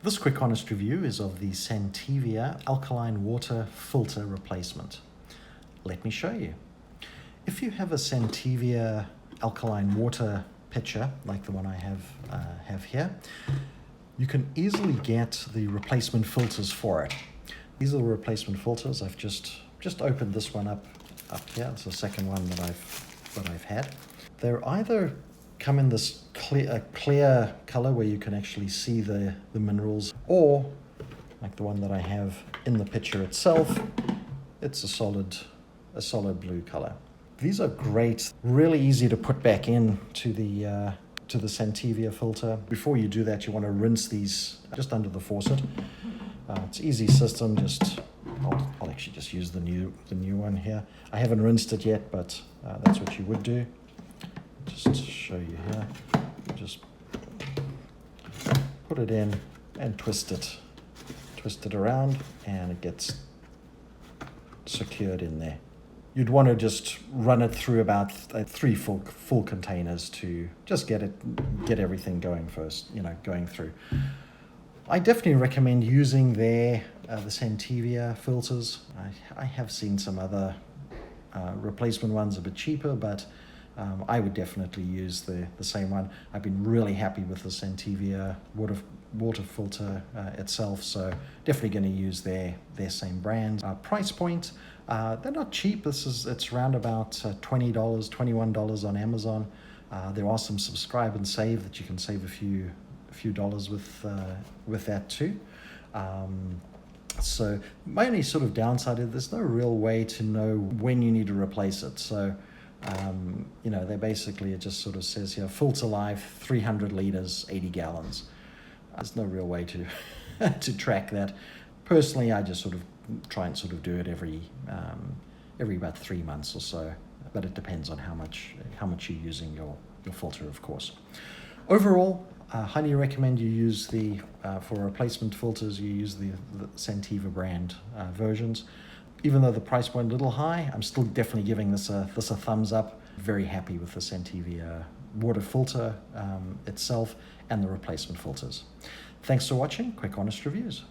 This quick honest review is of the Santevia alkaline water filter replacement. Let me show you. If you have a Santevia alkaline water pitcher, like the one I have here, you can easily get the replacement filters for it. These are the replacement filters. I've just opened this one up here. It's the second one that I've had. They're either come in this clear color where you can actually see the minerals, or like the one that I have in the pitcher itself, it's a solid blue color. These are great, really easy to put back in to the Santevia filter. Before you do that, you want to rinse these just under the faucet. It's an easy system. I'll actually just use the new one here. I haven't rinsed it yet, but that's what you would do. Just to show you here, just put it in and twist it around, and it gets secured in there. You'd want to just run it through about 3 full containers to just get everything going first, going through. I definitely recommend using the Santevia filters. I have seen some other replacement ones a bit cheaper, but I would definitely use the same one. I've been really happy with the Santevia water filter itself, so definitely going to use their same brand. Price point, they're not cheap. It's around about $20, $21 on Amazon. There are some subscribe and save that you can save a few dollars with that too. So my only sort of downside is there's no real way to know when you need to replace it. So they basically, it just sort of says here, filter life, 300 liters, 80 gallons. There's no real way to to track that. Personally, I just sort of try and sort of do it every about 3 months or so, but it depends on how much you're using your filter, of course. Overall, I highly recommend you use for replacement filters, you use the Santevia brand versions. Even though the price point a little high, I'm still definitely giving this a thumbs up. Very happy with the Santevia water filter itself and the replacement filters. Thanks for watching Quick Honest Reviews.